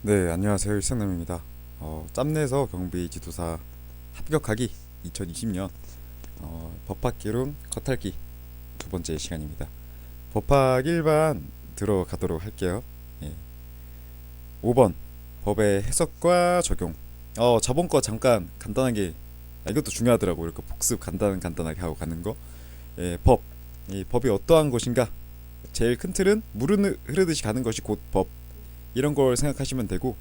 네, 안녕하세요. 일생남입니다. 짬내서 경비 지도사 합격하기 2020년 법학기론 겉핥기 두 번째 시간입니다. 법학 일반 들어가도록 할게요. 예. 5번 법의 해석과 적용. 저번 거 잠깐 간단하게 이것도 중요하더라고. 이렇게 복습 간단하게 하고 가는 거. 예, 법. 이 법이 어떠한 것인가? 제일 큰 틀은 물은 흐르듯이 가는 것이 곧 법. 이런 걸 생각하시면 되고,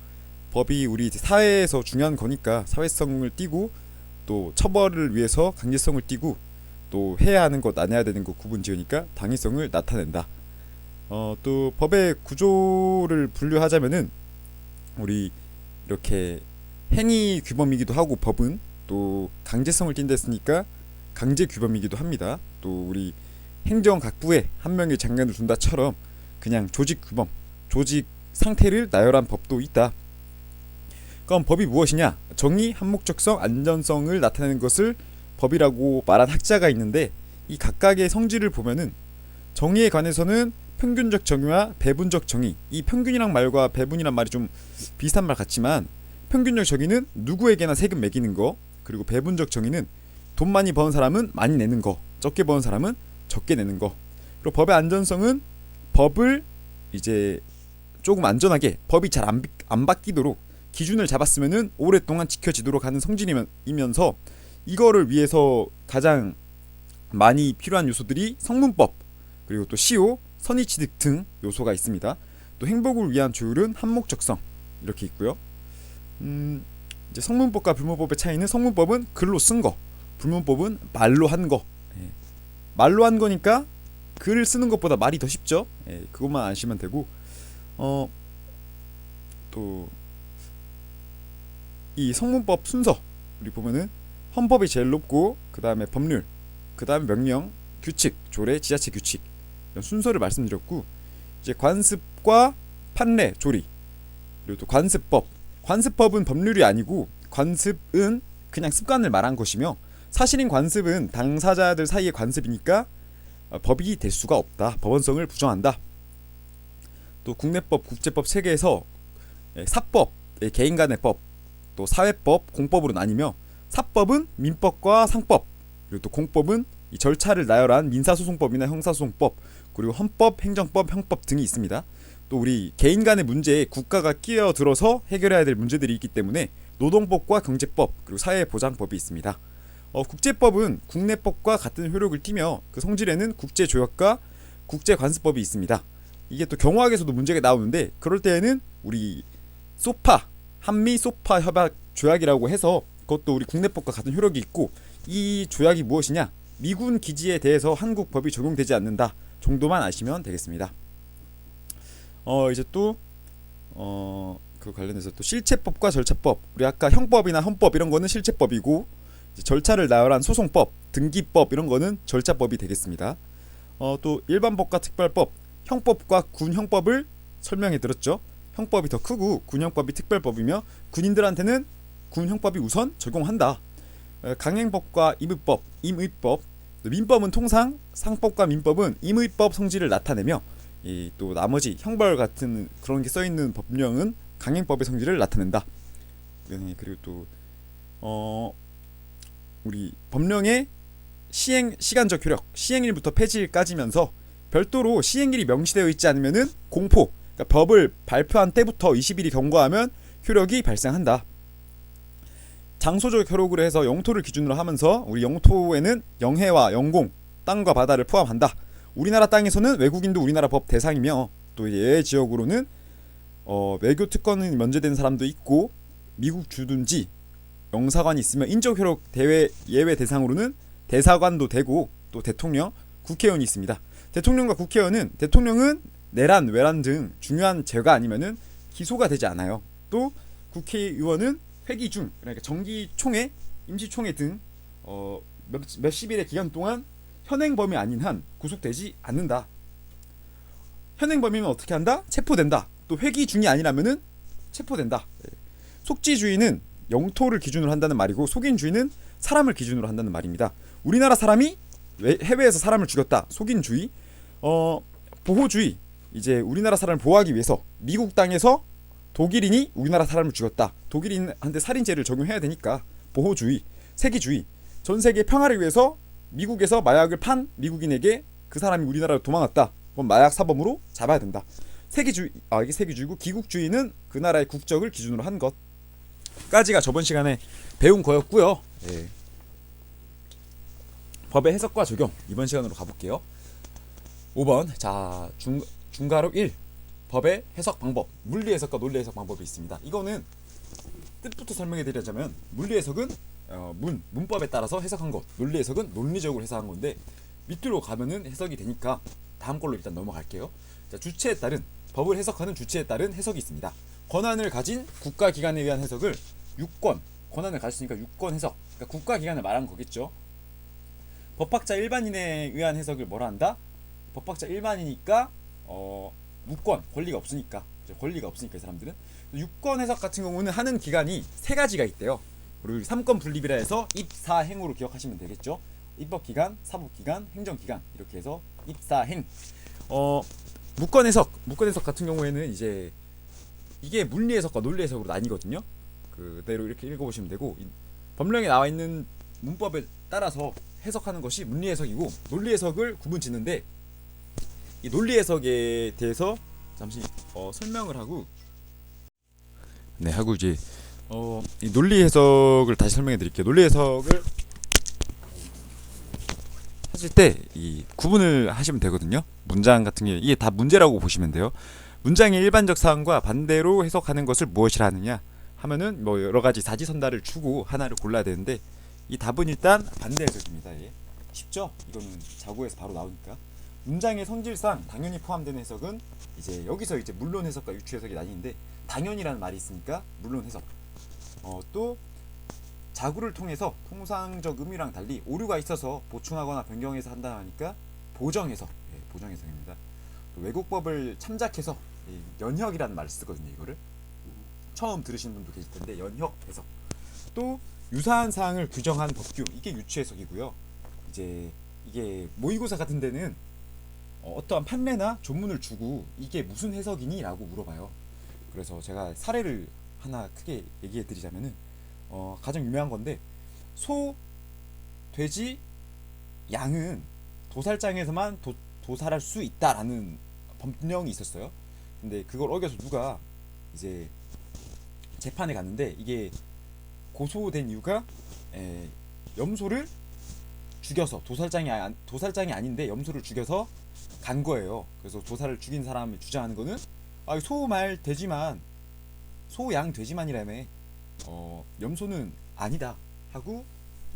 법이 우리 사회에서 중요한 거니까 사회성을 띠고, 또 처벌을 위해서 강제성을 띠고, 또 해야 하는 것 안 해야 되는 것 구분 지으니까 당위성을 나타낸다. 또 법의 구조를 분류하자면은 우리 이렇게 행위 규범이기도 하고, 법은 또 강제성을 띈다 했으니까 강제 규범이기도 합니다. 또 우리 행정각부에 한 명의 장관을 둔다처럼 그냥 조직 규범, 조직 상태를 나열한 법도 있다. 그럼 법이 무엇이냐? 정의, 한목적성, 안전성을 나타내는 것을 법이라고 말한 학자가 있는데, 이 각각의 성질을 보면은 정의에 관해서는 평균적 정의와 배분적 정의, 이 평균이란 말과 배분이란 말이 좀 비슷한 말 같지만, 평균적 정의는 누구에게나 세금 매기는 거, 그리고 배분적 정의는 돈 많이 버는 사람은 많이 내는 거, 적게 버는 사람은 적게 내는 거. 그리고 법의 안전성은 법을 이제 조금 안전하게, 법이 잘 안 바뀌도록 기준을 잡았으면은 오랫동안 지켜지도록 하는 성질이면서, 이거를 위해서 가장 많이 필요한 요소들이 성문법, 그리고 또 시효, 선의취득 등 요소가 있습니다. 또 행복을 위한 조율은 한목적성, 이렇게 있고요. 이제 성문법과 불문법의 차이는, 성문법은 글로 쓴 거, 불문법은 말로 한 거. 예. 말로 한 거니까 글을 쓰는 것보다 말이 더 쉽죠. 예, 그것만 아시면 되고, 또 이 성문법 순서 우리 보면은 헌법이 제일 높고, 그 다음에 법률, 그 다음에 명령, 규칙, 조례, 지자체 규칙, 이런 순서를 말씀드렸고, 이제 관습과 판례, 조리, 그리고 또 관습법. 관습법은 법률이 아니고, 관습은 그냥 습관을 말한 것이며, 사실인 관습은 당사자들 사이의 관습이니까 법이 될 수가 없다. 법원성을 부정한다. 또 국내법, 국제법 체계에서 사법, 개인 간의 법, 또 사회법, 공법으로 나뉘며, 사법은 민법과 상법, 그리고 또 공법은 이 절차를 나열한 민사소송법이나 형사소송법, 그리고 헌법, 행정법, 형법 등이 있습니다. 또 우리 개인 간의 문제에 국가가 끼어들어서 해결해야 될 문제들이 있기 때문에 노동법과 경제법, 그리고 사회보장법이 있습니다. 국제법은 국내법과 같은 효력을 띠며, 그 성질에는 국제조약과 국제관습법이 있습니다. 이게 또 경호학에서도 문제가 나오는데, 그럴 때에는 우리 소파, 한미 소파 협약 조약이라고 해서, 그것도 우리 국내법과 같은 효력이 있고, 이 조약이 무엇이냐? 미군 기지에 대해서 한국 법이 적용되지 않는다 정도만 아시면 되겠습니다. 이제 또 그 관련해서 또 실체법과 절차법, 우리 아까 형법이나 헌법 이런 거는 실체법이고, 절차를 나열한 소송법, 등기법 이런 거는 절차법이 되겠습니다. 또 일반법과 특별법, 형법과 군형법을 설명해 드렸죠. 형법이 더 크고 군형법이 특별법이며, 군인들한테는 군형법이 우선 적용한다. 강행법과 임의법, 민법은 통상 상법과 민법은 임의법 성질을 나타내며, 또 나머지 형벌 같은 그런 게 써 있는 법령은 강행법의 성질을 나타낸다. 그리고 또 우리 법령의 시행 시간적 효력, 시행일부터 폐지일까지면서 별도로 시행일이 명시되어 있지 않으면은 공포, 그러니까 법을 발표한 때부터 20일이 경과하면 효력이 발생한다. 장소적 효력으로 해서 영토를 기준으로 하면서, 우리 영토에는 영해와 영공, 땅과 바다를 포함한다. 우리나라 땅에서는 외국인도 우리나라 법 대상이며, 또 예외 지역으로는 외교 특권이 면제된 사람도 있고, 미국 주둔지 영사관이 있으면 인적 효력 예외 대상으로는 대사관도 되고, 또 대통령, 국회의원이 있습니다. 대통령과 국회의원은, 대통령은 내란, 외란 등 중요한 죄가 아니면은 기소가 되지 않아요. 또 국회의원은 회기 중, 그러니까 정기총회, 임시총회 등 몇십일의 기간 동안 현행범이 아닌 한 구속되지 않는다. 현행범이면 어떻게 한다? 체포된다. 또 회기 중이 아니라면은 체포된다. 속지주의는 영토를 기준으로 한다는 말이고, 속인주의는 사람을 기준으로 한다는 말입니다. 우리나라 사람이 해외에서 사람을 죽였다. 속인주의. 보호주의, 이제 우리나라 사람을 보호하기 위해서 미국 땅에서 독일인이 우리나라 사람을 죽였다. 독일인한테 살인죄를 적용해야 되니까 보호주의, 세기주의, 전 세계 평화를 위해서 미국에서 마약을 판 미국인에게 그 사람이 우리나라로 도망갔다. 그럼 마약 사범으로 잡아야 된다. 세기주의, 이게 세기주의고, 기국주의는 그 나라의 국적을 기준으로 한 것까지가 저번 시간에 배운 거였고요. 예. 법의 해석과 적용, 이번 시간으로 가볼게요. 5번, 자, 중괄호 1, 법의 해석 방법, 물리 해석과 논리 해석 방법이 있습니다. 이거는 뜻부터 설명해 드리자면, 물리 해석은 문법에 따라서 해석한 것, 논리 해석은 논리적으로 해석한 건데, 밑으로 가면은 해석이 되니까 다음 걸로 일단 넘어갈게요. 자, 주체에 따른, 법을 해석하는 주체에 따른 해석이 있습니다. 권한을 가진 국가기관에 의한 해석을 유권, 권한을 가졌으니까 유권 해석, 그러니까 국가기관을 말하는 거겠죠. 법학자 일반인에 의한 해석을 뭐라 한다? 법학자 일반이니까 무권, 권리가 없으니까 이 사람들은. 유권 해석 같은 경우는 하는 기관이 세 가지가 있대요. 그리고 삼권 분립이라 해서 입사행으로 기억하시면 되겠죠. 입법기관, 사법기관, 행정기관, 이렇게 해서 입사행. 무권 해석 같은 경우에는 이제 이게 물리 해석과 논리 해석으로 나뉘거든요. 그대로 이렇게 읽어보시면 되고, 법령에 나와 있는 문법에 따라서 해석하는 것이 물리 해석이고, 논리 해석을 구분 짓는데, 이 논리 해석에 대해서 잠시 설명을 하고, 이제 이 논리 해석을 다시 설명해 드릴게요. 논리 해석을 하실 때 이 구분을 하시면 되거든요. 문장 같은 게 이게 다 문제라고 보시면 돼요. 문장의 일반적 사항과 반대로 해석하는 것을 무엇이라 하느냐 하면은 뭐 여러 가지 사지선다를 주고 하나를 골라야 되는데, 이 답은 일단 반대 해석입니다. 예. 쉽죠? 이거는 자고에서 바로 나오니까. 문장의 성질상 당연히 포함되는 해석은 이제 여기서 이제 물론 해석과 유추 해석이 나뉘는데, 당연이라는 말이 있으니까 물론 해석. 또 자구를 통해서 통상적 의미랑 달리 오류가 있어서 보충하거나 변경해서 한다 하니까 보정 해석. 예, 보정 해석입니다. 외국법을 참작해서 연혁이라는 말을 쓰거든요. 이거를 처음 들으신 분도 계실 텐데, 연혁 해석. 또 유사한 사항을 규정한 법규, 이게 유추 해석이고요. 이제 이게 모의고사 같은 데는 어떠한 판례나 조문을 주고 이게 무슨 해석이니? 라고 물어봐요. 그래서 제가 사례를 하나 크게 얘기해 드리자면은 가장 유명한 건데, 소, 돼지, 양은 도살장에서만 도살할 수 있다라는 법령이 있었어요. 근데 그걸 어겨서 누가 이제 재판에 갔는데, 이게 고소된 이유가 염소를 죽여서, 도살장이 아닌데 염소를 죽여서 간 거예요. 그래서 도살을 죽인 사람이 주장하는 거는 소 말 돼지만, 소 양 돼지만이라며 염소는 아니다 하고,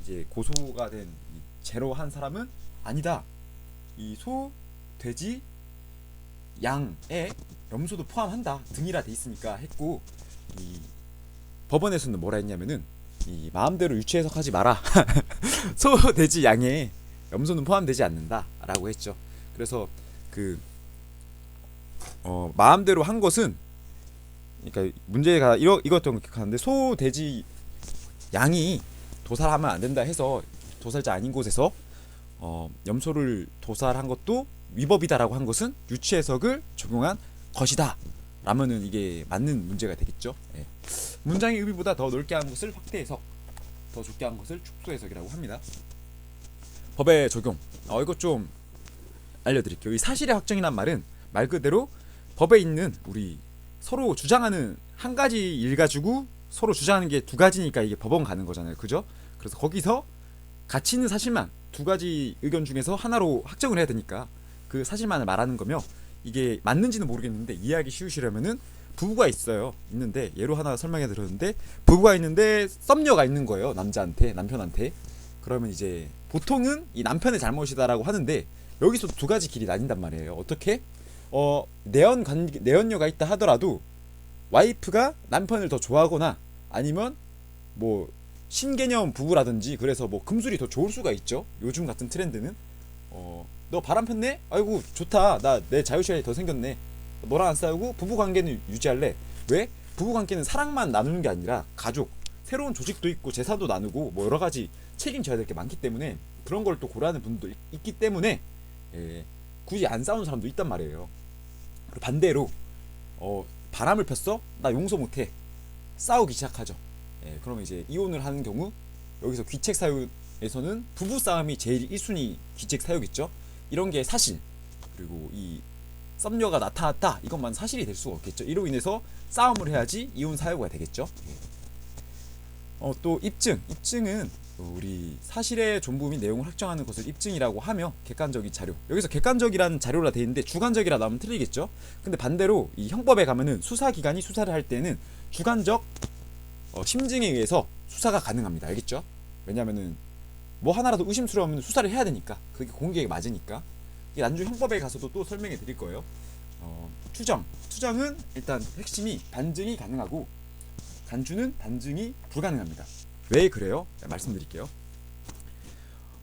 이제 고소가 된 제로 한 사람은 아니다, 이 소, 돼지, 양에 염소도 포함한다 등이라 돼 있으니까 했고, 이 법원에서는 뭐라 했냐면은 이 마음대로 유추 해석하지 마라. 소, 돼지, 양에 염소는 포함되지 않는다 라고 했죠. 그래서 마음대로 한 것은, 그러니까 문제가 이것도 하는데, 소, 돼지, 양이 도살하면 안 된다 해서 도살자 아닌 곳에서 염소를 도살한 것도 위법이다라고 한 것은 유추 해석을 적용한 것이다 라면은 이게 맞는 문제가 되겠죠. 예. 문장의 의미보다 더 넓게 한 것을 확대 해석, 더 좁게 한 것을 축소 해석이라고 합니다. 법의 적용, 이것 좀 알려드릴게요. 이 사실의 확정이란 말은 말 그대로 법에 있는 우리 서로 주장하는 한 가지 일 가지고 서로 주장하는 게 두 가지니까 이게 법원 가는 거잖아요. 그죠? 그래서 거기서 가치 있는 사실만 두 가지 의견 중에서 하나로 확정을 해야 되니까 그 사실만을 말하는 거며, 이게 맞는지는 모르겠는데 이해하기 쉬우시려면은 부부가 있는데 예로 하나 설명해 드렸는데, 부부가 있는데 썸녀가 있는 거예요. 남편한테. 그러면 이제 보통은 이 남편의 잘못이다라고 하는데, 여기서 두 가지 길이 나뉜단 말이에요. 어떻게? 내연녀가 있다 하더라도 와이프가 남편을 더 좋아하거나, 아니면 뭐 신개념 부부라든지, 그래서 뭐 금술이 더 좋을 수가 있죠. 요즘 같은 트렌드는 너 바람 폈네? 아이고 좋다, 나 내 자유시간이 더 생겼네, 너랑 안 싸우고 부부관계는 유지할래. 왜? 부부관계는 사랑만 나누는 게 아니라 가족, 새로운 조직도 있고 재산도 나누고 뭐 여러가지 책임져야 될 게 많기 때문에, 그런 걸 또 고려하는 분도 있기 때문에 굳이 안 싸우는 사람도 있단 말이에요. 그리고 반대로 바람을 폈어? 나 용서 못해. 싸우기 시작하죠. 예, 그러면 이제 이혼을 하는 경우 여기서 귀책 사유에서는 부부 싸움이 제일 1순위 귀책 사유겠죠. 이런 게 사실, 그리고 이 썸녀가 나타났다, 이것만 사실이 될 수가 없겠죠. 이로 인해서 싸움을 해야지 이혼 사유가 되겠죠. 또 입증은 우리 사실의 전부 및 내용을 확정하는 것을 입증이라고 하며, 객관적인 자료, 여기서 객관적이라는 자료라 되어 있는데 주관적이라 나오면 틀리겠죠. 근데 반대로 이 형법에 가면은 수사기관이 수사를 할 때는 주관적 심증에 의해서 수사가 가능합니다. 알겠죠? 왜냐면은 뭐 하나라도 의심스러우면 수사를 해야 되니까, 그게 공익에 맞으니까. 이게 나중에 형법에 가서도 또 설명해 드릴 거예요. 추정은 일단 핵심이 반증이 가능하고 간주는 반증이 불가능합니다. 왜 그래요? 말씀드릴게요.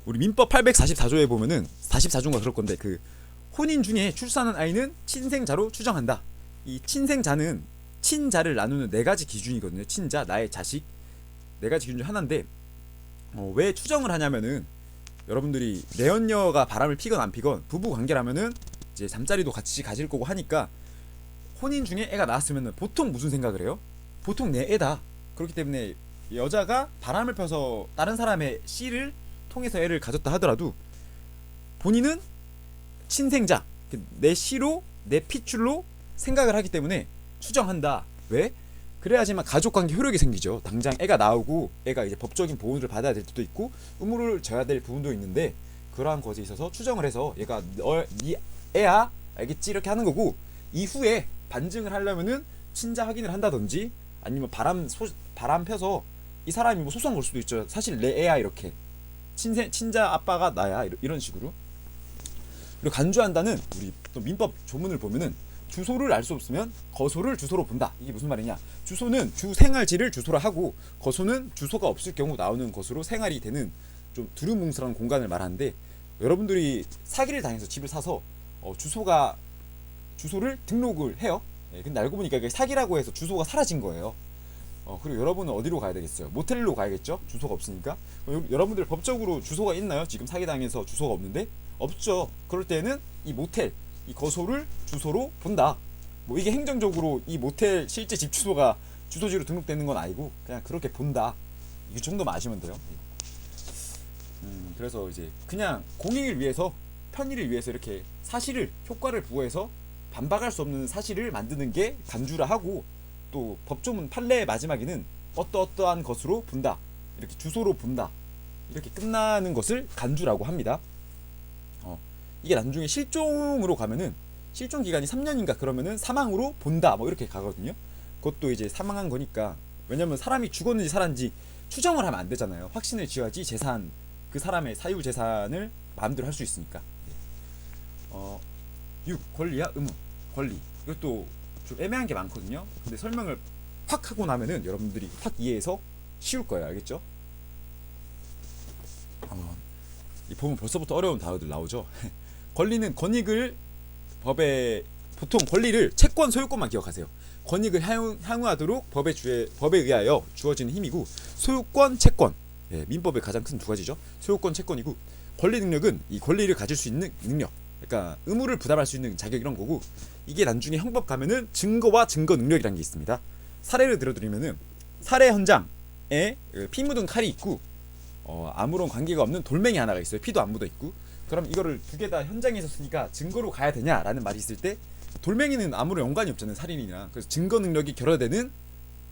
우리 민법 844조에 보면은 44조인가 그럴 건데, 그 혼인 중에 출산한 아이는 친생자로 추정한다. 이 친생자는 친자를 나누는 네 가지 기준이거든요. 친자, 나의 자식, 네 가지 기준 중 하나인데, 왜 추정을 하냐면은 여러분들이 내연녀가 바람을 피건 안 피건 부부 관계라면은 이제 잠자리도 같이 가질 거고 하니까, 혼인 중에 애가 나왔으면은 보통 무슨 생각을 해요? 보통 내 애다. 그렇기 때문에 여자가 바람을 펴서 다른 사람의 씨를 통해서 애를 가졌다 하더라도 본인은 친생자, 내 씨로, 내 핏줄로 생각을 하기 때문에 추정한다. 왜? 그래야지만 가족관계 효력이 생기죠. 당장 애가 나오고 애가 이제 법적인 보호를 받아야 될 수도 있고 의무를 져야 될 부분도 있는데, 그러한 것에 있어서 추정을 해서 얘가 네 애야 알겠지 이렇게 하는 거고, 이후에 반증을 하려면은 친자 확인을 한다든지, 아니면 바람 펴서 이 사람이 뭐 소송 걸 수도 있죠. 사실 내 애야 이렇게, 친자 아빠가 나야 이런 식으로. 그리고 간주한다는 우리 또 민법 조문을 보면은 주소를 알 수 없으면 거소를 주소로 본다. 이게 무슨 말이냐? 주소는 주 생활지를 주소로 하고, 거소는 주소가 없을 경우 나오는 것으로 생활이 되는 좀 두루뭉술한 공간을 말하는데, 여러분들이 사기를 당해서 집을 사서 주소를 등록을 해요. 근데 알고 보니까 이게 사기라고 해서 주소가 사라진 거예요. 그리고 여러분은 어디로 가야 되겠어요? 모텔로 가야겠죠? 주소가 없으니까. 여러분들 법적으로 주소가 있나요? 지금 사기당해서 주소가 없는데? 없죠. 그럴 때는 이 모텔, 이 거소를 주소로 본다. 뭐 이게 행정적으로 이 모텔 실제 집 주소가 주소지로 등록되는 건 아니고 그냥 그렇게 본다. 이 정도만 아시면 돼요. 그래서 이제 그냥 공익을 위해서, 편의를 위해서 이렇게 사실을, 효과를 부여해서 반박할 수 없는 사실을 만드는 게 간주라 하고, 또 법조문 판례의 마지막에는 어떠어떠한 것으로 본다, 이렇게 주소로 본다, 이렇게 끝나는 것을 간주라고 합니다. 이게 나중에 실종으로 가면은 실종 기간이 3년인가 그러면은 사망으로 본다 뭐 이렇게 가거든요. 그것도 이제 사망한 거니까, 왜냐면 사람이 죽었는지 살았는지 추정을 하면 안 되잖아요. 확신을 지어야지 재산, 그 사람의 사유 재산을 마음대로 할 수 있으니까. 6. 권리와 의무. 권리, 이것도 좀 애매한 게 많거든요. 근데 설명을 확 하고 나면은 여러분들이 확 이해해서 쉬울 거예요. 알겠죠? 이 보면 벌써부터 어려운 단어들 나오죠. 권리는 권익을 법에, 보통 권리를 채권, 소유권만 기억하세요. 권익을 향유하도록 법에 의하여 주어지는 힘이고, 소유권, 채권, 민법의 가장 큰 두 가지죠. 소유권, 채권이고, 권리 능력은 이 권리를 가질 수 있는 능력, 그러니까 의무를 부담할 수 있는 자격, 이런 거고, 이게 나중에 형법 가면은 증거와 증거 능력이라는 게 있습니다. 사례를 들어드리면은, 살해 현장에 피 묻은 칼이 있고 아무런 관계가 없는 돌멩이 하나가 있어요. 피도 안 묻어 있고. 그럼 이거를 두 개 다 현장에 있었으니까 증거로 가야 되냐라는 말이 있을 때, 돌멩이는 아무런 연관이 없잖아요, 살인이랑. 그래서 증거 능력이 결여되는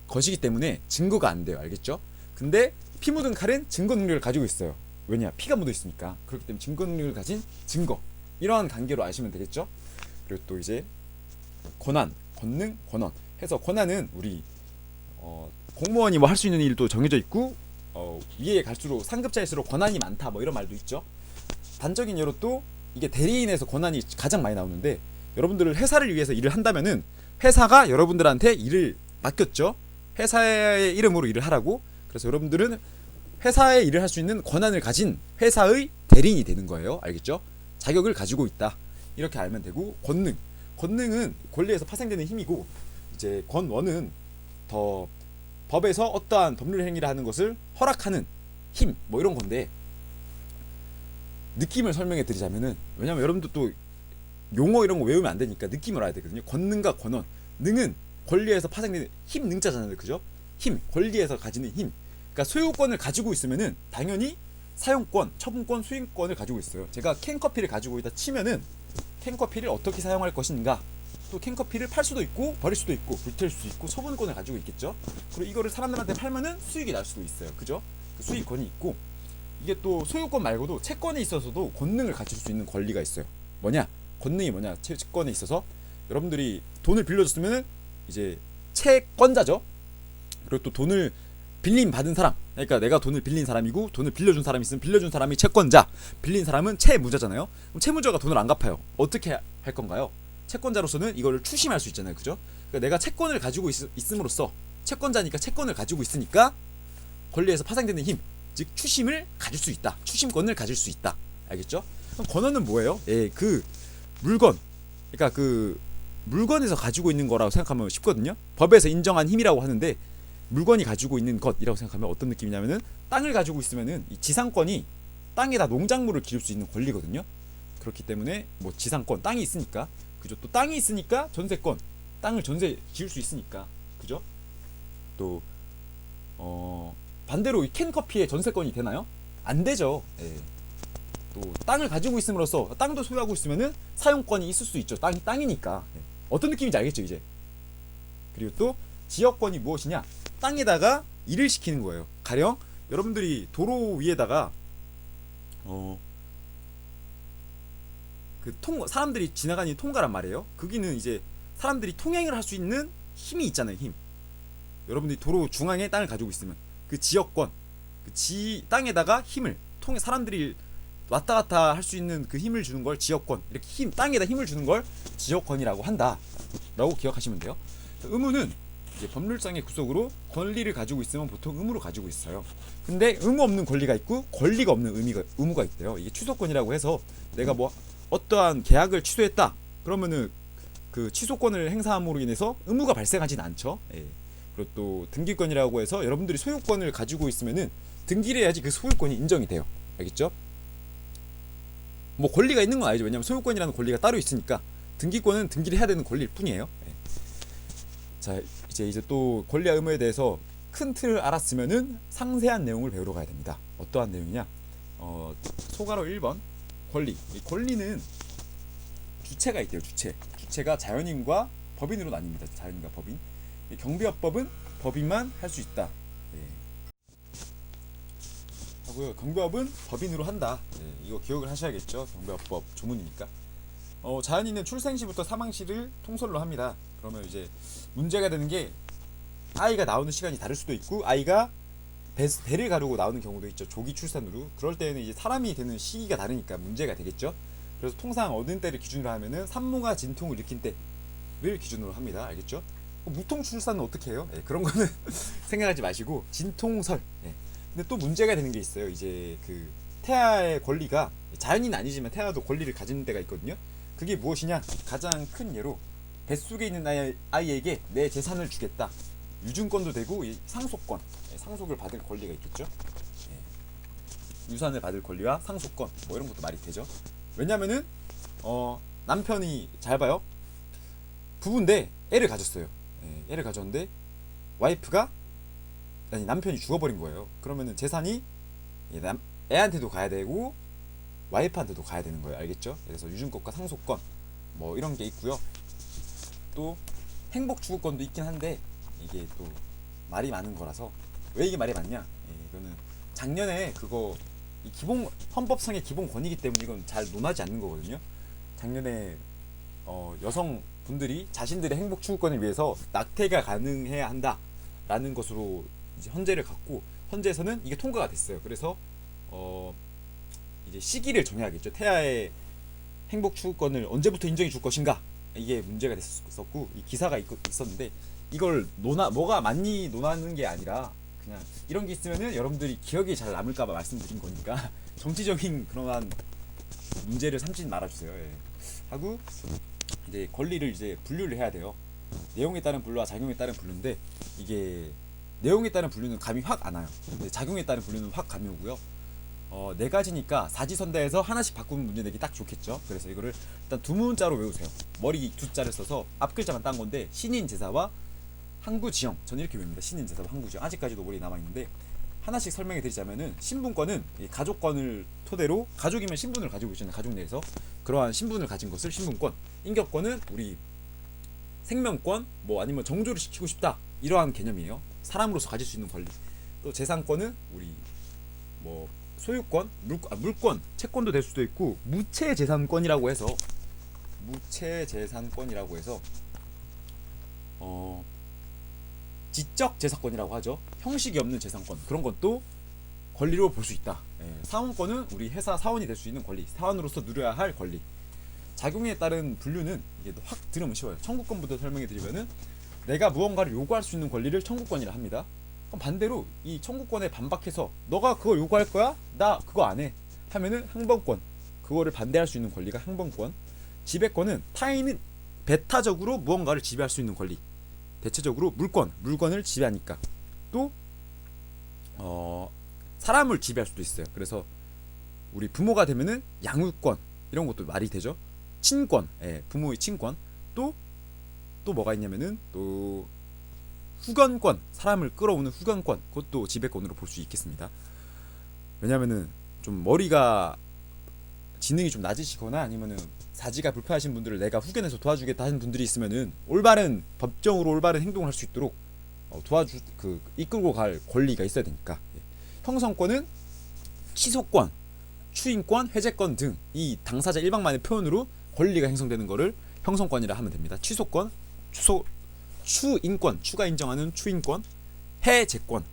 것이기 때문에 증거가 안 돼요. 알겠죠? 근데 피 묻은 칼은 증거 능력을 가지고 있어요. 왜냐? 피가 묻어 있으니까. 그렇기 때문에 증거 능력을 가진 증거, 이러한 관계로 아시면 되겠죠? 그리고 또 이제 권한, 권능, 권한 해서, 권한은 우리 공무원이 뭐 할 수 있는 일도 정해져 있고, 위에 갈수록 상급자일수록 권한이 많다 뭐 이런 말도 있죠. 단적인 예로 또 이게 대리인에서 권한이 가장 많이 나오는데, 여러분들을 회사를 위해서 일을 한다면은 회사가 여러분들한테 일을 맡겼죠. 회사의 이름으로 일을 하라고. 그래서 여러분들은 회사에 일을 할 수 있는 권한을 가진 회사의 대리인이 되는 거예요. 알겠죠? 자격을 가지고 있다, 이렇게 알면 되고, 권능은 권리에서 파생되는 힘이고, 이제 권원은 더 법에서 어떠한 법률 행위를 하는 것을 허락하는 힘, 뭐 이런 건데, 느낌을 설명해 드리자면은, 왜냐면 여러분들 또 용어 이런 거 외우면 안 되니까 느낌을 알아야 되거든요. 권능과 권원. 능은 권리에서 파생되는 힘 능자잖아요, 그죠? 힘, 권리에서 가지는 힘. 그러니까 소유권을 가지고 있으면은 당연히 사용권, 처분권, 수익권을 가지고 있어요. 제가 캔커피를 가지고 있다 치면은 캔커피를 어떻게 사용할 것인가, 또 캔커피를 팔 수도 있고 버릴 수도 있고 불태울 수도 있고 처분권을 가지고 있겠죠. 그리고 이거를 사람들한테 팔면은 수익이 날 수도 있어요, 그죠? 그 수익권이 있고, 이게 또 소유권 말고도 채권에 있어서도 권능을 가질 수 있는 권리가 있어요. 뭐냐? 권능이 뭐냐? 채권에 있어서 여러분들이 돈을 빌려줬으면은 이제 채권자죠. 그리고 또 돈을 빌림 받은 사람, 그러니까 내가 돈을 빌린 사람이고 돈을 빌려준 사람이 있으면 빌려준 사람이 채권자, 빌린 사람은 채무자잖아요. 그럼 채무자가 돈을 안 갚아요. 어떻게 할 건가요? 채권자로서는 이걸 추심할 수 있잖아요, 그죠? 그러니까 내가 채권을 가지고 있음으로써, 채권자니까 채권을 가지고 있으니까 권리에서 파생되는 힘, 즉 추심을 가질 수 있다. 추심권을 가질 수 있다. 알겠죠? 그럼 권한은 뭐예요? 예, 그 물건, 그러니까 그 물건에서 가지고 있는 거라고 생각하면 쉽거든요. 법에서 인정한 힘이라고 하는데 물건이 가지고 있는 것이라고 생각하면 어떤 느낌이냐면은 땅을 가지고 있으면은 이 지상권이 땅에다 농작물을 기를 수 있는 권리거든요. 그렇기 때문에 뭐 지상권, 땅이 있으니까, 그죠? 또 땅이 있으니까 전세권, 땅을 전세 지을 수 있으니까, 그죠? 또 반대로 이 캔커피의 전세권이 되나요? 안 되죠. 예. 또 땅을 가지고 있음으로써 땅도 소유하고 있으면은 사용권이 있을 수 있죠. 땅이니까. 예. 어떤 느낌인지 알겠죠, 이제? 그리고 또 지역권이 무엇이냐? 땅에다가 일을 시키는 거예요. 가령 여러분들이 도로 위에다가 사람들이 지나가는 통과란 말이에요. 거기는 이제 사람들이 통행을 할 수 있는 힘이 있잖아요, 힘. 여러분들이 도로 중앙에 땅을 가지고 있으면 그 지역권, 땅에다가 힘을 사람들이 왔다 갔다 할 수 있는 그 힘을 주는 걸 지역권, 이렇게 땅에다 힘을 주는 걸 지역권이라고 한다라고 기억하시면 돼요. 의무는 이제 법률상의 구속으로 권리를 가지고 있으면 보통 의무로 가지고 있어요. 근데 의무 없는 권리가 있고 권리가 없는 의무가 있대요. 이게 취소권이라고 해서 내가 뭐 어떠한 계약을 취소했다 그러면은 그 취소권을 행사함으로 인해서 의무가 발생하진 않죠. 예. 그리고 또 등기권이라고 해서 여러분들이 소유권을 가지고 있으면은 등기를 해야지 그 소유권이 인정이 돼요. 알겠죠? 뭐 권리가 있는 건 아니죠. 왜냐면 소유권이라는 권리가 따로 있으니까 등기권은 등기를 해야 되는 권리일 뿐이에요. 예. 자, 이제 또 권리와 의무에 대해서 큰 틀을 알았으면은 상세한 내용을 배우러 가야 됩니다. 어떠한 내용이냐? 소가로 1번 권리. 이 권리는 주체가 있대요. 주체가 자연인과 법인으로 나뉩니다. 자연인과 법인. 경비업법은 법인만 할 수 있다. 예. 하고요. 경비업은 법인으로 한다. 예. 이거 기억을 하셔야겠죠. 경비업법 조문이니까. 자연인은 출생시부터 사망시를 통솔로 합니다. 그러면 이제 문제가 되는 게 아이가 나오는 시간이 다를 수도 있고 아이가 배를 가르고 나오는 경우도 있죠. 조기 출산으로. 그럴 때는 이제 사람이 되는 시기가 다르니까 문제가 되겠죠. 그래서 통상 얻은 때를 기준으로 하면은 산모가 진통을 일으킨 때를 기준으로 합니다. 알겠죠? 무통 출산은 어떻게 해요? 예, 그런 거는 생각하지 마시고 진통설. 예. 근데 또 문제가 되는 게 있어요. 이제 그 태아의 권리가 자연인은 아니지만 태아도 권리를 가지는 데가 있거든요. 그게 무엇이냐? 가장 큰 예로 뱃속에 있는 아이에게 내 재산을 주겠다. 유증권도 되고 상속권, 상속을 받을 권리가 있겠죠. 유산을 받을 권리와 상속권, 뭐 이런 것도 말이 되죠. 왜냐면은 남편이 잘 봐요. 부부인데 애를 가졌어요. 애를 가졌는데 남편이 죽어버린 거예요. 그러면은 재산이 애한테도 가야 되고 와이프한테도 가야 되는 거예요. 알겠죠? 그래서 유증권과 상속권 뭐 이런 게 있고요. 또 행복추구권도 있긴 한데 이게 또 말이 많은 거라서. 왜 이게 말이 많냐? 이거는 작년에 이 기본 헌법상의 기본 권이기 때문에 이건 잘 논하지 않는 거거든요. 작년에 여성분들이 자신들의 행복추구권을 위해서 낙태가 가능해야 한다라는 것으로 이제 헌재를 갖고 헌재에서는 이게 통과가 됐어요. 그래서 이제 시기를 정해야겠죠. 태아의 행복추구권을 언제부터 인정해 줄 것인가, 이게 문제가 됐었고 이 기사가 있었는데 이걸 뭐가 맞니 논하는 게 아니라 그냥 이런 게 있으면은 여러분들이 기억이 잘 남을까봐 말씀드린 거니까 정치적인 그러한 문제를 삼지 말아주세요. 예. 하고 이제 권리를 이제 분류를 해야 돼요. 내용에 따른 분류와 작용에 따른 분류인데 이게 내용에 따른 분류는 감이 확 안 와요. 근데 작용에 따른 분류는 확 감이 오고요. 네 가지니까 사지선다해서 하나씩 바꾸는 문제 내기 딱 좋겠죠. 그래서 이거를 일단 두 문자로 외우세요. 머리 두 자를 써서 앞 글자만 딴 건데 신인 제사와 항구지형, 저는 이렇게 외웁니다. 신인제사도 항구지형. 아직까지도 머리에 남아있는데 하나씩 설명해 드리자면은, 신분권은 이 가족권을 토대로, 가족이면 신분을 가지고 있잖아요. 가족 내에서 그러한 신분을 가진 것을 신분권. 인격권은 우리 생명권, 뭐 아니면 정조를 시키고 싶다, 이러한 개념이에요. 사람으로서 가질 수 있는 권리. 또 재산권은 우리 뭐 소유권, 물권, 채권도 될 수도 있고, 무채재산권이라고 해서 지적 재산권이라고 하죠. 형식이 없는 재산권, 그런 것도 권리로 볼 수 있다. 사원권은 우리 회사 사원이 될 수 있는 권리, 사원으로서 누려야 할 권리. 작용에 따른 분류는 이게 확 들으면 쉬워요. 청구권부터 설명해 드리면은, 내가 무언가를 요구할 수 있는 권리를 청구권이라 합니다. 그럼 반대로 이 청구권에 반박해서 너가 그걸 요구할 거야? 나 그거 안 해. 하면은 항변권. 그거를 반대할 수 있는 권리가 항변권. 지배권은 타인은 배타적으로 무언가를 지배할 수 있는 권리. 대체적으로 물건을 지배하니까. 또 사람을 지배할 수도 있어요. 그래서 우리 부모가 되면은 양육권, 이런 것도 말이 되죠. 친권, 부모의 친권. 또 뭐가 있냐면은 또 후견권, 사람을 끌어오는 후견권, 그것도 지배권으로 볼 수 있겠습니다. 왜냐면은 좀 머리가 지능이 좀 낮으시거나 아니면은 사지가 불편하신 분들을 내가 후견해서 도와주겠다 하는 분들이 있으면은 올바른, 법정으로 올바른 행동을 할 수 있도록 이끌고 갈 권리가 있어야 되니까. 형성권은 취소권, 추인권, 회제권 등 이 당사자 일방만의 표현으로 권리가 형성되는 거를 형성권이라 하면 됩니다. 취소권, 추인권, 추가 인정하는 추인권, 해제권,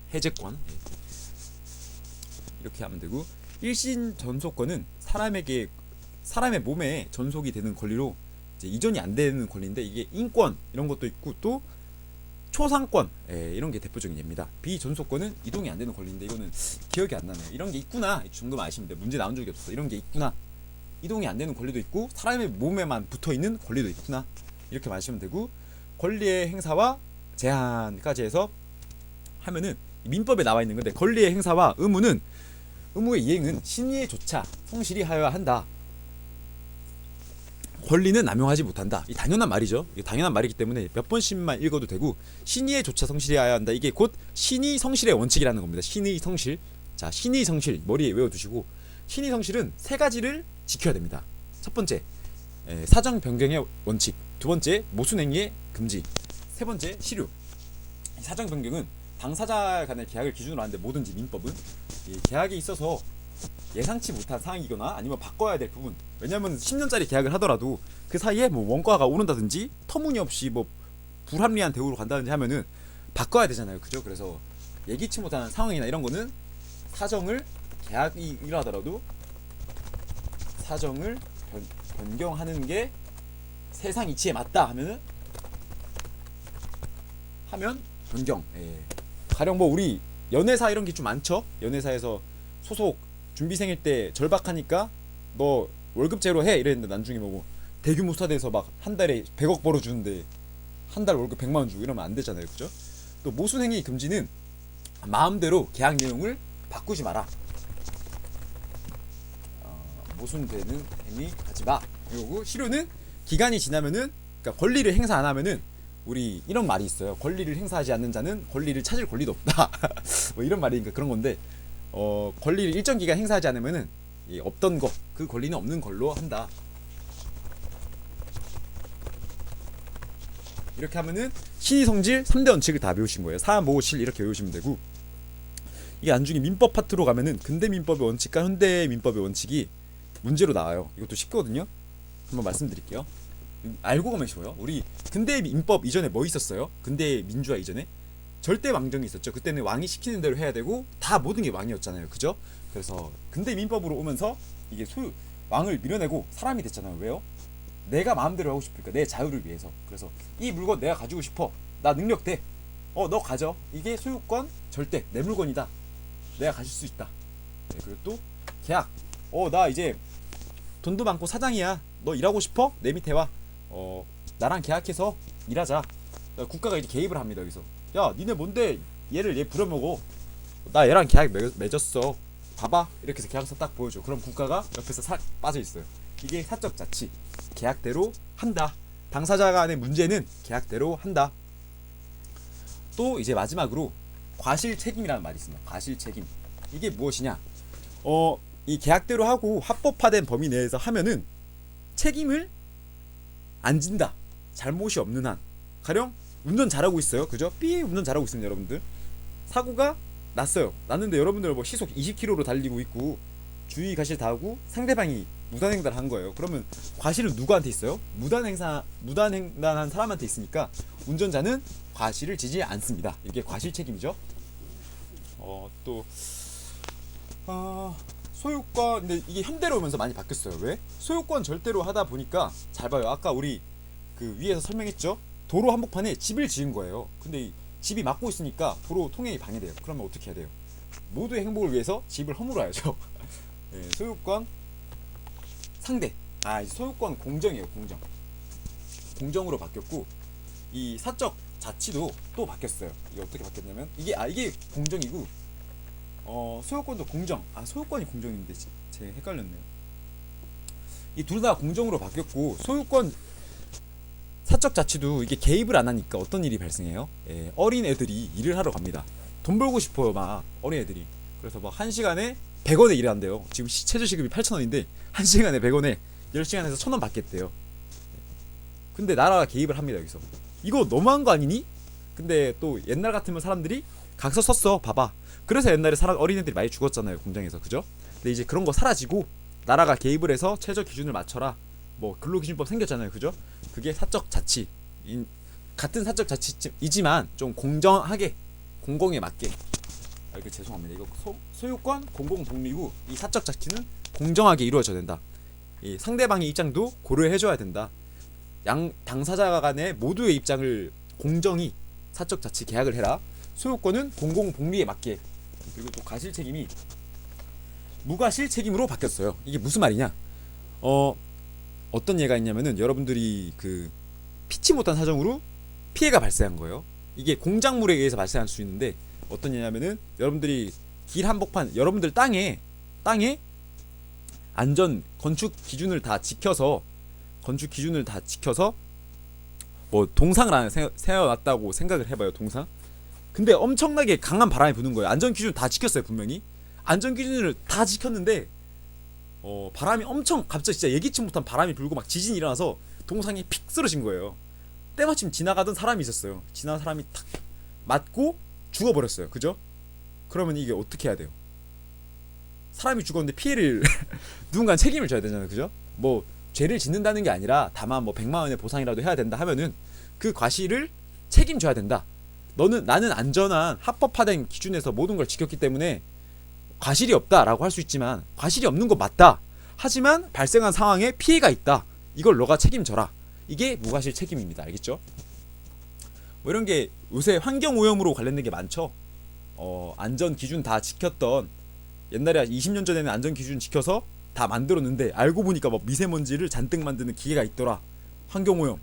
이렇게 하면 되고, 일신 전속권은 사람의 몸에 전속이 되는 권리로 이제 이전이 안 되는 권리인데, 이게 인권 이런 것도 있고, 또 초상권, 이런 게 대표적인 예입니다. 비전속권은 이동이 안 되는 권리인데, 이거는 기억이 안 나네요. 이런 게 있구나, 이 정도만 아시면 돼요. 문제 나온 적이 없어. 이런 게 있구나. 이동이 안 되는 권리도 있고, 사람의 몸에만 붙어 있는 권리도 있구나, 이렇게 마시면 되고, 권리의 행사와 제한까지 해서 하면은 민법에 나와 있는 건데, 권리의 행사와 의무의 이행은 신의에 조차 성실히 하여야 한다. 권리는 남용하지 못한다. 이 당연한 말이죠. 이 당연한 말이기 때문에 몇 번씩만 읽어도 되고, 신의에 조차 성실히 하여야 한다. 이게 곧 신의 성실의 원칙이라는 겁니다. 신의 성실. 자, 신의 성실 머리에 외워두시고, 신의 성실은 세 가지를 지켜야 됩니다. 첫 번째, 사정 변경의 원칙. 두 번째, 모순행위의 금지. 세 번째, 실효. 사정 변경은 당사자 간의 계약을 기준으로 하는데, 뭐든지 민법은 이 계약에 있어서 예상치 못한 상황이거나 아니면 바꿔야 될 부분. 왜냐면 10년짜리 계약을 하더라도 그 사이에 뭐 원가가 오른다든지 터무니없이 뭐 불합리한 대우로 간다든지 하면은 바꿔야 되잖아요. 그죠? 그래서 예기치 못한 상황이나 이런 거는 사정을, 계약이 일하더라도 사정을 변경하는 게 세상 이치에 맞다 하면 변경. 가령 뭐 우리 연애사 이런 게 좀 많죠. 연애사에서 소속 준비생일 때 절박하니까 너 월급제로 해 이랬는데, 나중에 뭐 대규모 스타대에서 막 한 달에 100억 벌어주는데 한 달 월급 100만 원 주고 이러면 안 되잖아요. 그죠? 또 모순행위 금지는 마음대로 계약 내용을 바꾸지 마라. 모순되는 행위 하지 마. 그리고 실효는 기간이 지나면은, 그러니까 권리를 행사 안 하면은, 우리 이런 말이 있어요. 권리를 행사하지 않는 자는 권리를 찾을 권리도 없다. 뭐 이런 말이니까 그런 건데, 권리를 일정 기간 행사하지 않으면은 없던 거, 그 권리는 없는 걸로 한다. 이렇게 하면은 신의 성질 3대 원칙을 다 배우신 거예요. 4, 5, 7 이렇게 외우시면 되고, 이게 나중에 민법 파트로 가면은 근대 민법의 원칙과 현대 민법의 원칙이 문제로 나와요. 이것도 쉽거든요. 한번 말씀드릴게요. 알고 가면 쉬워요. 우리 근대 민법 이전에 뭐 있었어요? 근대 민주화 이전에 절대 왕정이 있었죠. 그때는 왕이 시키는 대로 해야 되고 다 모든 게 왕이었잖아요. 그죠? 그래서 근대 민법으로 오면서 이게 왕을 밀어내고 사람이 됐잖아요. 왜요? 내가 마음대로 하고 싶으니까, 내 자유를 위해서. 그래서 이 물건 내가 가지고 싶어. 나 능력 돼. 너 가져. 이게 소유권, 절대 내 물건이다. 내가 가질 수 있다. 그리고 또 계약. 나 이제 돈도 많고 사장이야. 너 일하고 싶어? 내 밑에 와. 나랑 계약해서 일하자. 국가가 이제 개입을 합니다. 여기서 야, 니네 뭔데 얘 부려먹어. 나 얘랑 계약 맺었어. 봐봐. 이렇게 해서 계약서 딱 보여줘. 그럼 국가가 옆에서 싹 빠져있어요. 이게 사적 자치. 계약대로 한다. 당사자 간의 문제는 계약대로 한다. 또 이제 마지막으로 과실 책임이라는 말이 있습니다. 과실 책임. 이게 무엇이냐? 이 계약대로 하고 합법화된 범위 내에서 하면은 책임을 안 진다. 잘못이 없는 한. 가령 운전 잘하고 있어요. 그죠? 삐 운전 잘하고 있습니다, 여러분들. 사고가 났어요. 났는데 여러분들 뭐 시속 20km로 달리고 있고 주의 과실 다 하고 상대방이 무단횡단을 한 거예요. 그러면 과실은 누구한테 있어요? 무단횡단한 사람한테 있으니까 운전자는 과실을 지지 않습니다. 이게 과실 책임이죠. 또 소유권, 근데 이게 현대로 오면서 많이 바뀌었어요. 왜? 소유권 절대로 하다 보니까 잘 봐요. 아까 우리 그 위에서 설명했죠. 도로 한복판에 집을 지은 거예요. 근데 이 집이 막고 있으니까 도로 통행이 방해돼요. 그러면 어떻게 해야 돼요? 모두의 행복을 위해서 집을 허물어야죠. 네, 소유권 상대. 이제 소유권 공정이에요. 공정으로 바뀌었고 이 사적 자치도 또 바뀌었어요. 이게 어떻게 바뀌었냐면 이게 공정이고 소유권도 공정. 소유권이 공정인데 제가 헷갈렸네요. 이 둘 다 공정으로 바뀌었고 소유권 사적 자치도 이게 개입을 안 하니까 어떤 일이 발생해요? 어린 애들이 일을 하러 갑니다. 돈 벌고 싶어요, 막 어린 애들이. 그래서 막 1시간에 100원에 일을 한대요. 지금 최저시급이 8,000원인데 1시간에 100원에 10시간에서 1,000원 받겠대요. 근데 나라가 개입을 합니다, 여기서. 이거 너무한 거 아니니? 근데 또 옛날 같으면 사람들이 각서 썼어, 봐봐. 그래서 옛날에 어린애들이 많이 죽었잖아요, 공장에서. 그죠? 근데 이제 그런 거 사라지고 나라가 개입을 해서 최저 기준을 맞춰라, 뭐 근로기준법 생겼잖아요. 그죠? 그게 사적 자치. 같은 사적 자치이지만 좀 공정하게, 공공에 맞게. 이거 죄송합니다. 이거 소유권 공공 독립이고 이 사적 자치는 공정하게 이루어져야 된다. 이 상대방의 입장도 고려해줘야 된다. 양 당사자 간의 모두의 입장을 공정히 사적 자치 계약을 해라. 소유권은 공공 복리에 맞게. 그리고 또 과실 책임이 무과실 책임으로 바뀌었어요. 이게 무슨 말이냐? 어떤 예가 있냐면은 여러분들이 그 피치 못한 사정으로 피해가 발생한 거예요. 이게 공작물에 의해서 발생할 수 있는데 어떤 예냐면은 여러분들이 길 한복판, 여러분들 땅에 안전 건축 기준을 다 지켜서 뭐 동상을 하나 세워놨다고 생각을 해봐요. 동상. 근데 엄청나게 강한 바람이 부는 거예요. 안전 기준 다 지켰어요, 분명히. 안전 기준을 다 지켰는데 바람이 엄청 갑자기 진짜 예기치 못한 바람이 불고 막 지진이 일어나서 동상이 픽 쓰러진 거예요. 때마침 지나가던 사람이 있었어요. 지나간 사람이 탁 맞고 죽어버렸어요. 그죠? 그러면 이게 어떻게 해야 돼요? 사람이 죽었는데 피해를 누군가 책임을 져야 되잖아요. 그죠? 뭐 죄를 짓는다는 게 아니라 다만 뭐 100만 원의 보상이라도 해야 된다 하면은 그 과실을 책임져야 된다. 나는 안전한 합법화된 기준에서 모든 걸 지켰기 때문에 과실이 없다라고 할 수 있지만 과실이 없는 거 맞다. 하지만 발생한 상황에 피해가 있다. 이걸 너가 책임져라. 이게 무과실 책임입니다. 알겠죠? 뭐 이런 게 요새 환경오염으로 관련된 게 많죠. 안전 기준 다 지켰던, 옛날에 20년 전에는 안전 기준 지켜서 다 만들었는데 알고 보니까 막 미세먼지를 잔뜩 만드는 기계가 있더라. 환경오염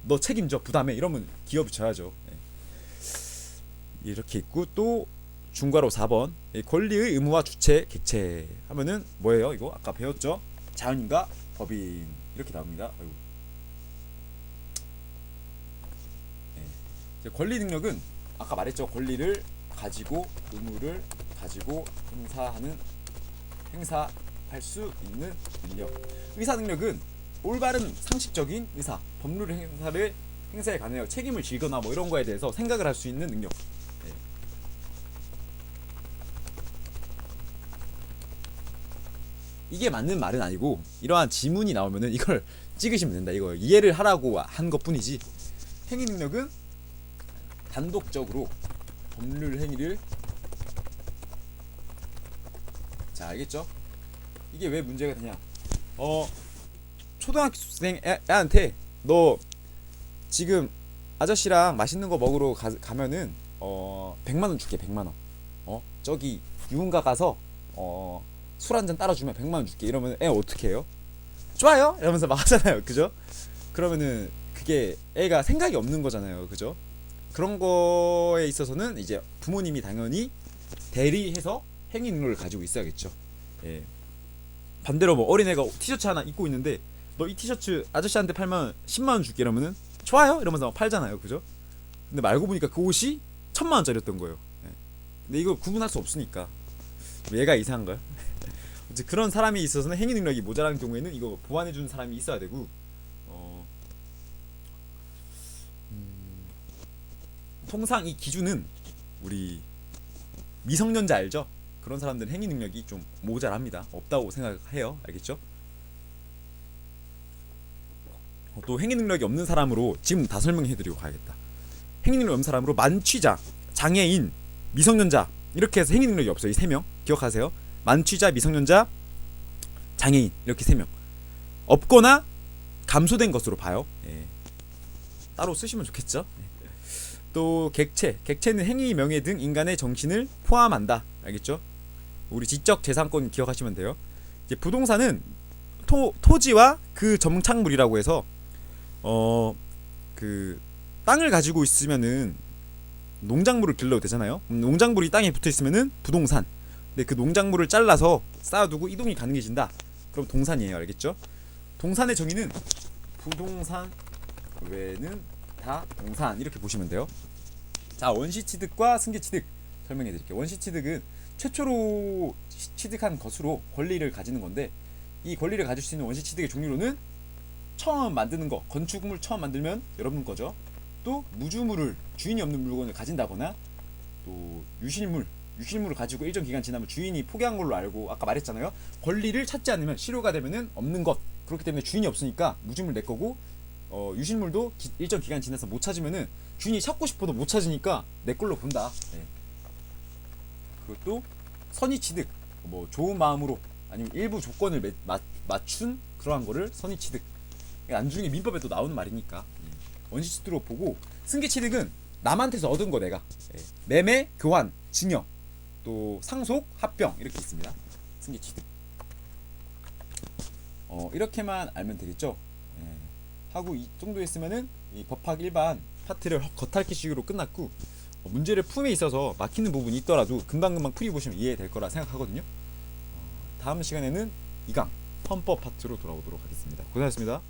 너 책임져, 부담해. 이러면 기업이 져야죠. 이렇게 있고, 또 중괄호 4번 권리의 의무와 주체 객체 하면은 뭐예요? 이거 아까 배웠죠? 자연인과 법인 이렇게 나옵니다. 권리 능력은 아까 말했죠. 권리를 가지고 의무를 가지고 행사할 수 있는 능력. 의사 능력은 올바른 상식적인 의사, 법률 행사에 관하여 책임을 지거나 뭐 이런 거에 대해서 생각을 할 수 있는 능력. 이게 맞는 말은 아니고 이러한 지문이 나오면은 이걸 찍으시면 된다. 이거 이해를 하라고 한 것뿐이지. 행위 능력은 단독적으로 법률 행위를, 자 알겠죠? 이게 왜 문제가 되냐? 초등학생 애한테 너 지금 아저씨랑 맛있는 거 먹으러 가면은 100만 원 줄게. 100만 원. 저기 유흥가 가서 술 한잔 따라주면 100만 원 줄게. 이러면 애 어떻게 해요? 좋아요? 이러면서 막 하잖아요. 그죠? 그러면은 그게 애가 생각이 없는 거잖아요. 그죠? 그런 거에 있어서는 이제 부모님이 당연히 대리해서 행위 능력을 가지고 있어야겠죠. 예. 반대로 뭐 어린애가 티셔츠 하나 입고 있는데 너 이 티셔츠 아저씨한테 팔면 10만 원 줄게. 이러면은 좋아요? 이러면서 막 팔잖아요. 그죠? 근데 알고 보니까 그 옷이 1,000만원짜리였던 거예요. 예. 근데 이거 구분할 수 없으니까 얘가 이상한가요? 이제 그런 사람이 있어서는 행위 능력이 모자라는 경우에는 이거 보완해주는 사람이 있어야 되고, 통상 이 기준은 우리 미성년자 알죠? 그런 사람들은 행위 능력이 좀 모자랍니다. 없다고 생각해요. 알겠죠? 또 행위 능력이 없는 사람으로 지금 다 설명해드리고 가야겠다. 행위 능력이 없는 사람으로 만취자, 장애인, 미성년자 이렇게 해서 행위 능력이 없어요. 이 3명 기억하세요. 만취자, 미성년자, 장애인 이렇게 3명 없거나 감소된 것으로 봐요. 예. 따로 쓰시면 좋겠죠. 예. 또 객체, 객체는 행위, 명예 등 인간의 정신을 포함한다. 알겠죠? 우리 지적재산권 기억하시면 돼요. 이제 부동산은 토지와 그 정착물이라고 해서 그 땅을 가지고 있으면은 농작물을 길러도 되잖아요. 농작물이 땅에 붙어 있으면은 부동산. 근데 그 농작물을 잘라서 쌓아두고 이동이 가능해진다. 그럼 동산이에요. 알겠죠? 동산의 정의는 부동산 외에는 다 동산 이렇게 보시면 돼요. 자, 원시취득과 승계취득 설명해 드릴게요. 원시취득은 최초로 취득한 것으로 권리를 가지는 건데, 이 권리를 가질 수 있는 원시취득의 종류로는 처음 만드는 거, 건축물 처음 만들면 여러분 거죠. 또 무주물을, 주인이 없는 물건을 가진다거나, 또 유실물을 가지고 일정 기간 지나면 주인이 포기한 걸로 알고, 아까 말했잖아요. 권리를 찾지 않으면 실효가 되면은 없는 것. 그렇기 때문에 주인이 없으니까 무주물 내 거고, 유실물도 일정 기간 지나서 못 찾으면은 주인이 찾고 싶어도 못 찾으니까 내 걸로 본다. 네. 그것도 선의취득, 뭐 좋은 마음으로 아니면 일부 조건을 맞춘 그러한 거를 선의취득. 나중에 민법에 또 나오는 말이니까 원시취득으로 보고, 승계취득은 남한테서 얻은 거 내가. 매매, 교환, 증여, 또 상속, 합병 이렇게 있습니다. 승계취득. 이렇게만 알면 되겠죠. 하고 이 정도 했으면은 이 법학 일반 파트를 겉핥기식으로 끝났고, 문제를 품에 있어서 막히는 부분이 있더라도 금방금방 풀이보시면 이해될 거라 생각하거든요. 다음 시간에는 2강 헌법 파트로 돌아오도록 하겠습니다. 고생하셨습니다.